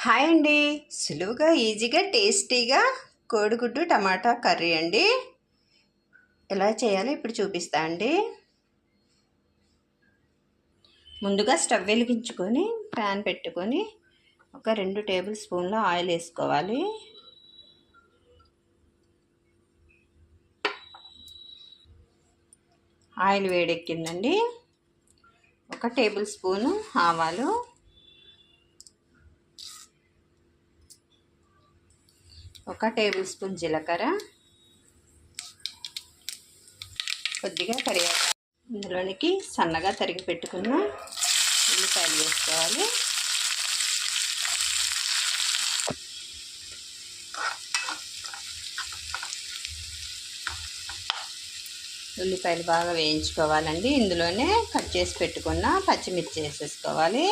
Hi అండి. సులువుగా ఈజీగా టేస్టీగా కోడిగుడ్డు టమాటా కర్రీ అండి. ఎలా చేయాలో ఇప్పుడు చూపిస్తా అండి. ముందుగా స్టవ్ వెలిగించుకొని ప్యాన్ పెట్టుకొని ఒక 2 టేబుల్ స్పూన్ల ఆయిల్ వేసుకోవాలి. ఆయిల్ వేడెక్కిందండి. 1 టేబుల్ స్పూను ఆవాలు, 1 టేబుల్ స్పూన్ జీలకర్ర, కొద్దిగా కరివేపాకు, ఇందులోనికి సన్నగా తరిగి పెట్టుకున్న ఉల్లిపాయలు వేసుకోవాలి. ఉల్లిపాయలు బాగా వేయించుకోవాలండి. ఇందులోనే కట్ చేసి పెట్టుకున్న పచ్చిమిర్చి వేసేసుకోవాలి.